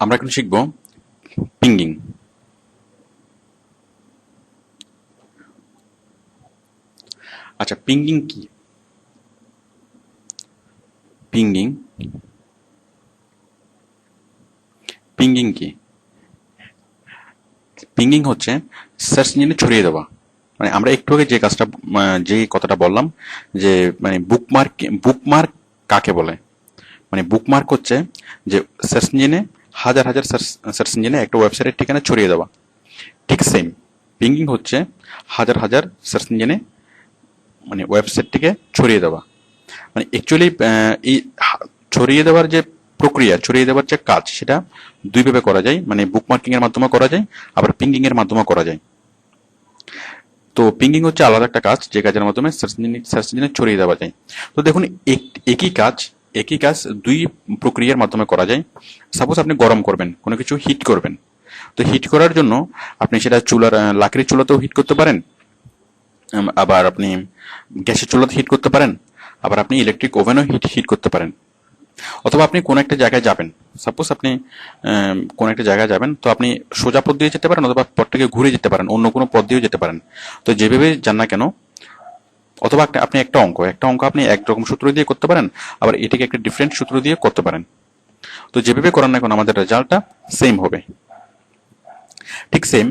আমরা এখন শিখব পিঙ্গিং। আচ্ছা, পিঙ্গিং কি? পিঙ্গিং পিঙ্গিং কি? পিঙ্গিং হচ্ছে সার্চ ইঞ্জিনে ছড়িয়ে দেওয়া। মানে আমরা একটু আগে যে কাজটা যে কথাটা বললাম, যে মানে বুকমার্ক কাকে বলে? মানে বুকমার্ক হচ্ছে যে সার্চ ইঞ্জিনে হাজার হাজার সার্চ ইঞ্জিনে একটা ওয়েবসাইটের ঠিকানা ছড়িয়ে দেওয়া। ঠিক সেম পিঙ্গিং হচ্ছে হাজার হাজার সার্চ ইঞ্জিনে মানে ওয়েবসাইটটিকে ছড়িয়ে দেওয়া। মানে অ্যাকচুয়ালি এই ছড়িয়ে দেওয়ার যে প্রক্রিয়া, ছড়িয়ে দেওয়ার যে কাজ, সেটা দুইভাবে করা যায়। মানে বুকমার্কিং এর মাধ্যমে করা যায়, আবার পিঙ্গিং এর মাধ্যমে করা যায়। তো পিঙ্গিং হচ্ছে আলাদা একটা কাজ, যে কাজের মাধ্যমে সার্চ ইঞ্জিনে ছড়িয়ে দেওয়া যায়। তো দেখুন, একই কাজ একই কাজ দুই প্রক্রিয়ার মাধ্যমে করা যায়। সাপোজ আপনি গরম করবেন, কোনো কিছু হিট করবেন। তো হিট করার জন্য আপনি সেটা লাকড়ির চুলাতেও হিট করতে পারেন, আবার আপনি গ্যাসের চুলাতে হিট করতে পারেন, আবার আপনি ইলেকট্রিক ওভেনও হিট করতে পারেন। অথবা আপনি কোনো একটা জায়গায় যাবেন, সাপোজ আপনি কোনো একটা জায়গায় যাবেন, তো আপনি সোজা পথ দিয়ে যেতে পারেন, অথবা পথটাকে ঘুরে যেতে পারেন, অন্য কোনো পথ দিয়েও যেতে পারেন। তো যেভাবে যান না কেন, অথবা আপনি একটা অঙ্ক আপনি একরকম সূত্র দিয়ে করতে পারেন, আবার এটিকে একটা ডিফারেন্ট সূত্র দিয়ে করতে পারেন। তো যেভাবে করেন না কেন, আমাদের রেজাল্টটা সেম হবে। ঠিক সেম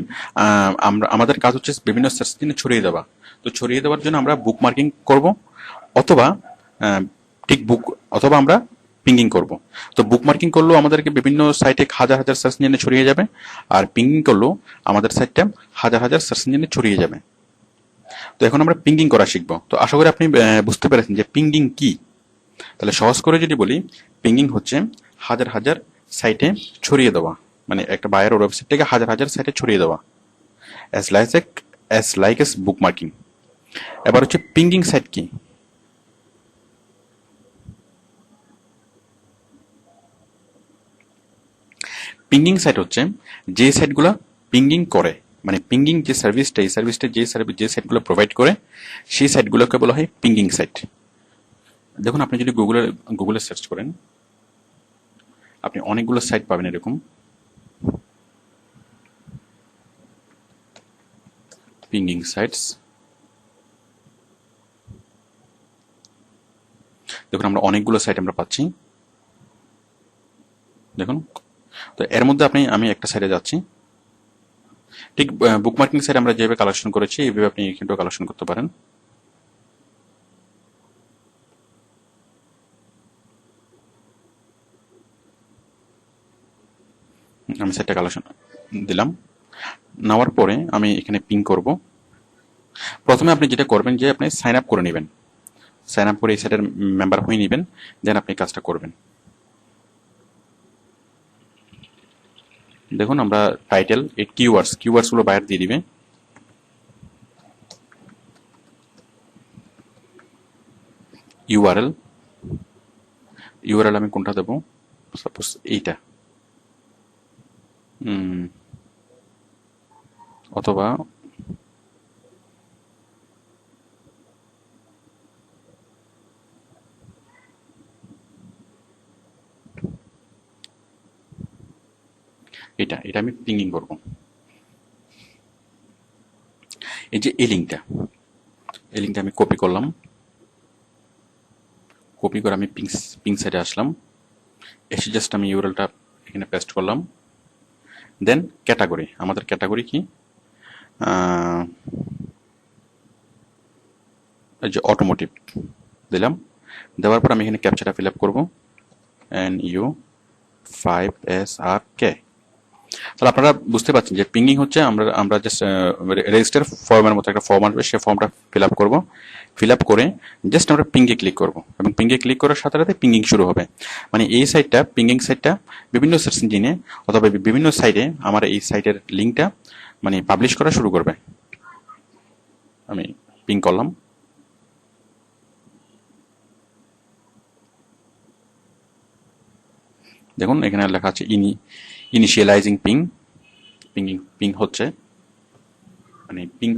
আমাদের কাজ হচ্ছে বিভিন্ন সার্চ ইঞ্জিনে ছড়িয়ে দেওয়া। তো ছড়িয়ে দেওয়ার জন্য আমরা বুক মার্কিং করবো, অথবা আহ, ঠিক বুক অথবা আমরা পিঙ্গিং করব। তো বুক মার্কিং করলেও আমাদেরকে বিভিন্ন সাইটে হাজার হাজার সার্চ ইঞ্জিনে ছড়িয়ে যাবে, আর পিঙ্গিং করলেও আমাদের সাইটটা হাজার হাজার সার্চ ইঞ্জিনে ছড়িয়ে যাবে। তো এখন আমরা পিঙ্গিং করা শিখবো। তো আশা করি আপনি বুঝতে পেরেছেন যে পিঙ্গিং কি। তাহলে সহজ করে যদি বলি, পিঙ্গিং হচ্ছে হাজার হাজার সাইটে ছড়িয়ে দেওয়া। মানে একটা বায়ার ওয়েবসাইট থেকে হাজার হাজার সাইটে ছড়িয়ে দেওয়া, অ্যাজ লাইক এস বুক মার্কিং। এবার হচ্ছে পিঙ্গিং সাইট কি? পিঙ্গিং সাইট হচ্ছে যে সাইটগুলো পিঙ্গিং করে, মানে পিঙ্গিং যে সার্ভিসটা, এই সার্ভিসটা যে সাইটগুলো প্রোভাইড করে, সেই সাইটগুলোকে বলা হয় পিঙ্গিং সাইট। দেখুন, আপনি যদি গুগলে সার্চ করেন, আপনি অনেকগুলো সাইট পাবেন এরকম। পিঙ্গিং সাইটস, দেখুন আমরা অনেকগুলো সাইট আমরা পাচ্ছি। দেখুন, তো এর মধ্যে আমি একটা সাইটে যাচ্ছি। ঠিক বুকমার্কিং সাইট আমরা যেভাবে কালেকশন করেছি, এইভাবে আপনি কিন্তু কালেকশন করতে পারেন। আমি সাইটটা কালেকশন দিলাম। নেওয়ার পরে আমি এখানে পিং করব। প্রথমে আপনি যেটা করবেন, যে আপনি সাইন আপ করে নেবেন। সাইন আপ করে এই সাইটের মেম্বার হয়ে নেবেন, দেন আপনি কাজটা করবেন। দেখুন, আমরা টাইটেল, এই কিওয়ার্ডস গুলো বাইরে দিয়ে দিবে। ইউআরএল ইউআরএল আমি কোনটা দেবো? সাপোজ এইটা, অথবা এটা আমি পিঙ্গিং করব। এই যে এই লিঙ্কটা আমি কপি করলাম। কপি করে আমি পিং সাইডে আসলাম। এসে জাস্ট আমি ইউআরএলটা এখানে পেস্ট করলাম। দেন ক্যাটাগরি, আমাদের ক্যাটাগরি কি? এই যে অটোমোটিভ দিলাম। দেওয়ার পর আমি এখানে ক্যাপচাটা ফিল আপ করবো, NU5SRK। তাহলে আপনারা বুঝতে পারছেন যে পিঙ্গিং হচ্ছে আমরা জাস্ট রেজিস্টার ফর্মের মতো একটা ফর্ম আসবে, সেই ফর্মটা ফিল আপ করবো। ফিল আপ করে জাস্ট আমরা পিঙ্গে ক্লিক করব, এবং পিঙ্গে ক্লিক করার সাথে সাথে পিঙ্গিং শুরু হবে। মানে এই সাইটটা, পিঙ্গিং সাইটটা বিভিন্ন সার্চ ইঞ্জিনে অথবা বিভিন্ন সাইটে আমার এই সাইটের লিঙ্কটা মানে পাবলিশ করা শুরু করবে। আমি পিং করলাম। দেখুন, এখানে লেখা আছে ইনিশিয়ালাইজিং পিং হচ্ছে, মানে পিং